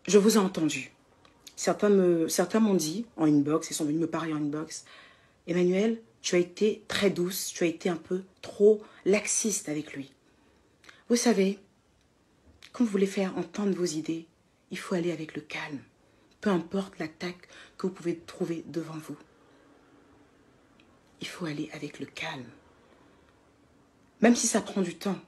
Je vous ai entendu. Certains m'ont dit en inbox, ils sont venus me parler en inbox, Emmanuel, tu as été très douce, tu as été un peu trop laxiste avec lui. Vous savez, quand vous voulez faire entendre vos idées, il faut aller avec le calme. Peu importe l'attaque que vous pouvez trouver devant vous. Il faut aller avec le calme. Même si ça prend du temps,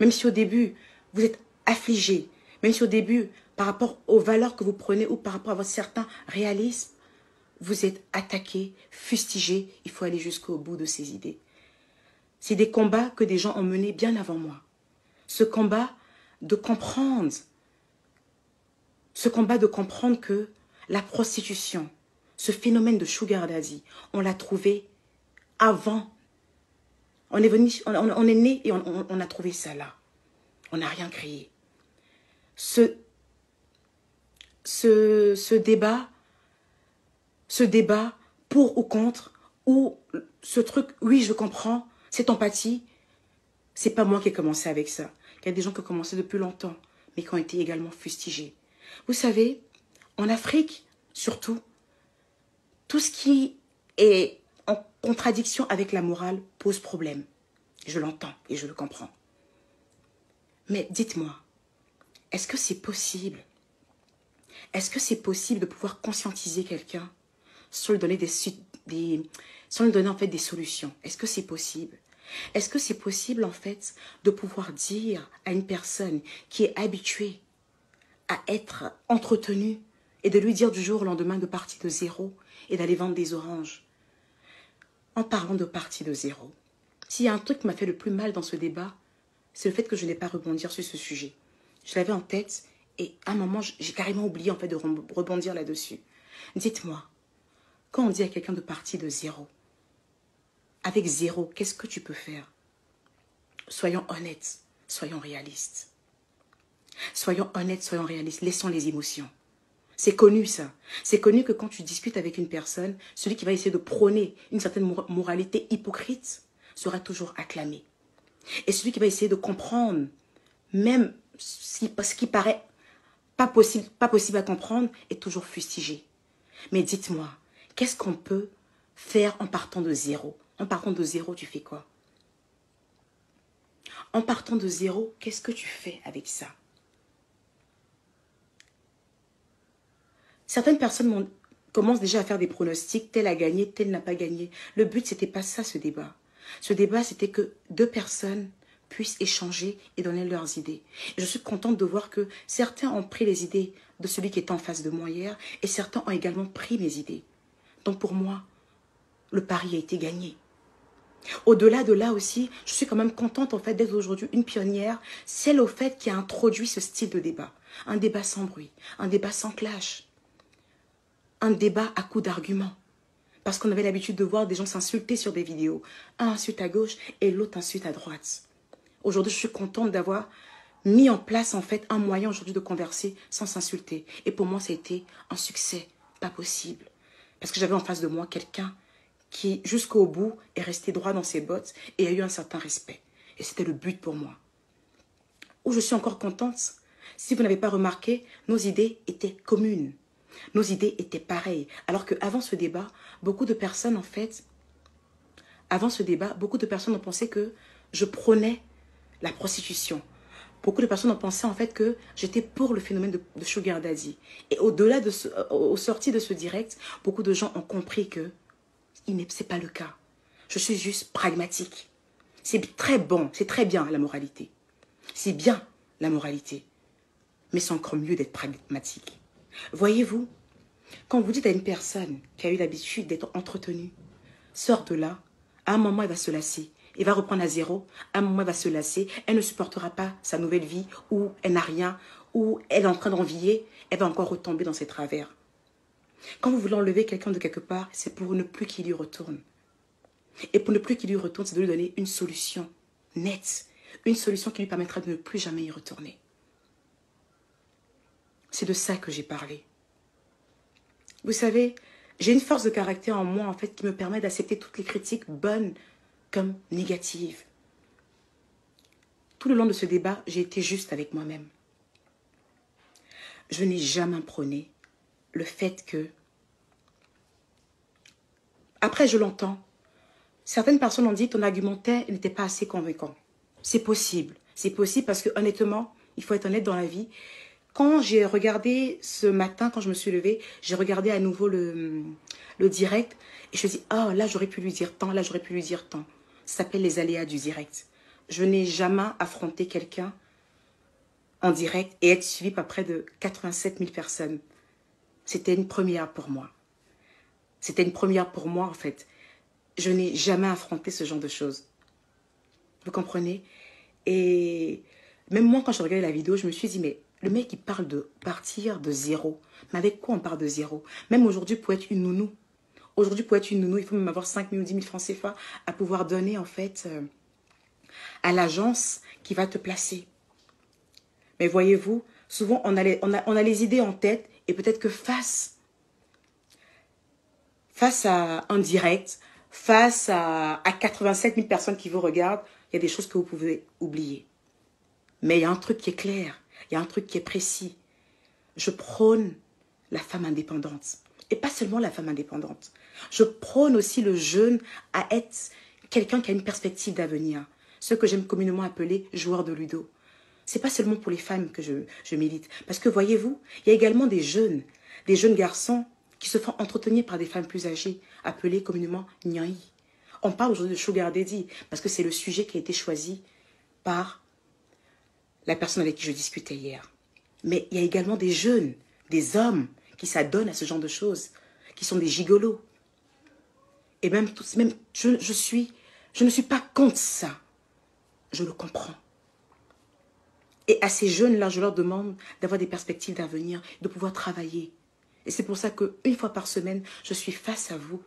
même si au début, vous êtes affligé, même si au début, par rapport aux valeurs que vous prenez ou par rapport à votre certain réalisme, vous êtes attaqué, fustigé, il faut aller jusqu'au bout de ces idées. C'est des combats que des gens ont menés bien avant moi. Ce combat de comprendre que la prostitution, ce phénomène de sugar daddy, on l'a trouvé avant. On est né et on a trouvé ça là. On n'a rien créé. Ce débat pour ou contre, ou ce truc, oui, je comprends, cette empathie, c'est pas moi qui ai commencé avec ça. Il y a des gens qui ont commencé depuis longtemps, mais qui ont été également fustigés. Vous savez, en Afrique, surtout, tout ce qui est en contradiction avec la morale pose problème. Je l'entends et je le comprends. Mais dites-moi, est-ce que c'est possible? Est-ce que c'est possible de pouvoir conscientiser quelqu'un sans lui donner sans lui donner en fait des solutions? Est-ce que c'est possible? Est-ce que c'est possible en fait de pouvoir dire à une personne qui est habituée à être entretenue et de lui dire du jour au lendemain de partir de zéro et d'aller vendre des oranges? En parlant de partie de zéro, s'il y a un truc qui m'a fait le plus mal dans ce débat, c'est le fait que je n'ai pas rebondir sur ce sujet. Je l'avais en tête et à un moment, j'ai carrément oublié en fait de rebondir là-dessus. Dites-moi, quand on dit à quelqu'un de partir de zéro, avec zéro, qu'est-ce que tu peux faire? Soyons honnêtes, soyons réalistes. Soyons honnêtes, soyons réalistes, laissons les émotions. C'est connu ça. C'est connu que quand tu discutes avec une personne, celui qui va essayer de prôner une certaine moralité hypocrite sera toujours acclamé. Et celui qui va essayer de comprendre, même ce qui paraît pas possible à comprendre, est toujours fustigé. Mais dites-moi, qu'est-ce qu'on peut faire en partant de zéro? En partant de zéro, tu fais quoi? En partant de zéro, qu'est-ce que tu fais avec ça? Certaines personnes commencent déjà à faire des pronostics, tel a gagné, tel n'a pas gagné. Le but, c'était pas ça, ce débat. Ce débat, c'était que deux personnes puissent échanger et donner leurs idées. Et je suis contente de voir que certains ont pris les idées de celui qui était en face de moi hier et certains ont également pris mes idées. Donc pour moi, le pari a été gagné. Au-delà de là aussi, je suis quand même contente en fait d'être aujourd'hui une pionnière, celle au fait qui a introduit ce style de débat. Un débat sans bruit, un débat sans clash, un débat à coups d'arguments. Parce qu'on avait l'habitude de voir des gens s'insulter sur des vidéos. Un insulte à gauche et l'autre insulte à droite. Aujourd'hui, je suis contente d'avoir mis en place en fait un moyen aujourd'hui de converser sans s'insulter. Et pour moi, ça a été un succès pas possible. Parce que j'avais en face de moi quelqu'un qui, jusqu'au bout, est resté droit dans ses bottes et a eu un certain respect. Et c'était le but pour moi. Où je suis encore contente, si vous n'avez pas remarqué, nos idées étaient communes. Nos idées étaient pareilles. Alors qu'avant ce débat, beaucoup de personnes, en fait, ont pensé que je prônais la prostitution. Beaucoup de personnes ont pensé, en fait, que j'étais pour le phénomène de sugar daddy. Et au-delà au sorti de ce direct, beaucoup de gens ont compris que ce n'est pas le cas. Je suis juste pragmatique. C'est très bon, c'est très bien la moralité. C'est bien la moralité. Mais c'est encore mieux d'être pragmatique. Voyez-vous, quand vous dites à une personne qui a eu l'habitude d'être entretenue, sors de là, à un moment elle va se lasser, elle va reprendre à zéro, à un moment elle va se lasser, elle ne supportera pas sa nouvelle vie, ou elle n'a rien, ou elle est en train d'envier, elle va encore retomber dans ses travers. Quand vous voulez enlever quelqu'un de quelque part, c'est pour ne plus qu'il y retourne. Et pour ne plus qu'il y retourne, c'est de lui donner une solution nette, une solution qui lui permettra de ne plus jamais y retourner. C'est de ça que j'ai parlé. Vous savez, j'ai une force de caractère en moi, en fait, qui me permet d'accepter toutes les critiques, bonnes comme négatives. Tout le long de ce débat, j'ai été juste avec moi-même. je n'ai jamais prôné le fait que... Après, je l'entends. Certaines personnes ont dit ton argumentaire n'était pas assez convaincant. C'est possible. C'est possible parce que honnêtement, il faut être honnête dans la vie. Quand j'ai regardé ce matin, quand je me suis levée, j'ai regardé à nouveau le direct et je me suis dit, oh là j'aurais pu lui dire tant, là j'aurais pu lui dire tant. Ça s'appelle les aléas du direct. Je n'ai jamais affronté quelqu'un en direct et être suivi par près de 87 000 personnes. C'était une première pour moi. C'était une première pour moi en fait. Je n'ai jamais affronté ce genre de choses. Vous comprenez? Et même moi, quand je regardais la vidéo, je me suis dit, mais le mec, il parle de partir de zéro. Mais avec quoi on part de zéro? Même aujourd'hui, pour être une nounou. Aujourd'hui, pour être une nounou, il faut même avoir 5 000 ou 10 000 francs CFA à pouvoir donner, en fait, à l'agence qui va te placer. Mais voyez-vous, souvent, on a les idées en tête et peut-être que face à un direct, face à 87 000 personnes qui vous regardent, il y a des choses que vous pouvez oublier. Mais il y a un truc qui est clair, il y a un truc qui est précis. Je prône la femme indépendante. Et pas seulement la femme indépendante. Je prône aussi le jeune à être quelqu'un qui a une perspective d'avenir. Ce que j'aime communément appeler joueur de ludo. C'est pas seulement pour les femmes que je milite. Parce que voyez-vous, il y a également des jeunes garçons qui se font entretenir par des femmes plus âgées, appelées communément nyai. On parle aujourd'hui de sugar daddy parce que c'est le sujet qui a été choisi par la personne avec qui je discutais hier. Mais il y a également des jeunes, des hommes qui s'adonnent à ce genre de choses, qui sont des gigolos. Et je ne suis pas contre ça. Je le comprends. Et à ces jeunes-là, je leur demande d'avoir des perspectives d'avenir, de pouvoir travailler. Et c'est pour ça qu'une fois par semaine, je suis face à vous.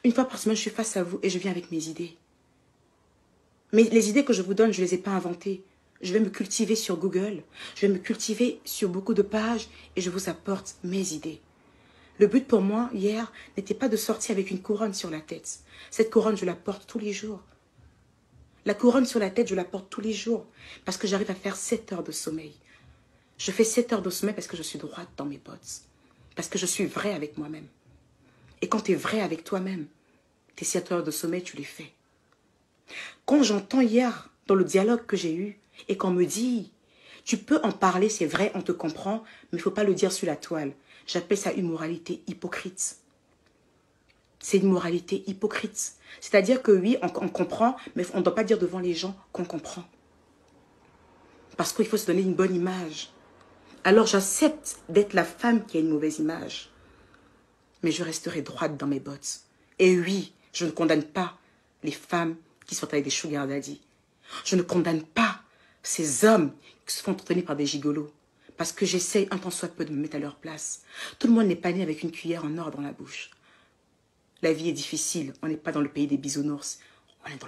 Une fois par semaine, je suis face à vous et je viens avec mes idées. Mais les idées que je vous donne, je ne les ai pas inventées. Je vais me cultiver sur Google, je vais me cultiver sur beaucoup de pages et je vous apporte mes idées. Le but pour moi, hier, n'était pas de sortir avec une couronne sur la tête. Cette couronne, je la porte tous les jours. La couronne sur la tête, je la porte tous les jours parce que j'arrive à faire 7 heures de sommeil. Je fais 7 heures de sommeil parce que je suis droite dans mes bottes. Parce que je suis vraie avec moi-même. Et quand tu es vrai avec toi-même, tes 7 heures de sommeil, tu les fais. Quand j'entends hier, dans le dialogue que j'ai eu, et qu'on me dit, tu peux en parler, c'est vrai, on te comprend, mais il ne faut pas le dire sur la toile. J'appelle ça une moralité hypocrite. C'est une moralité hypocrite. C'est-à-dire que oui, on comprend, mais on ne doit pas dire devant les gens qu'on comprend. Parce qu'il faut se donner une bonne image. Alors j'accepte d'être la femme qui a une mauvaise image. Mais je resterai droite dans mes bottes. Et oui, je ne condamne pas les femmes qui sont avec des sugar daddy. Je ne condamne pas ces hommes qui se font entretenir par des gigolos. Parce que j'essaye un tant soit peu de me mettre à leur place. Tout le monde n'est pas né avec une cuillère en or dans la bouche. La vie est difficile. On n'est pas dans le pays des bisounours. On est dans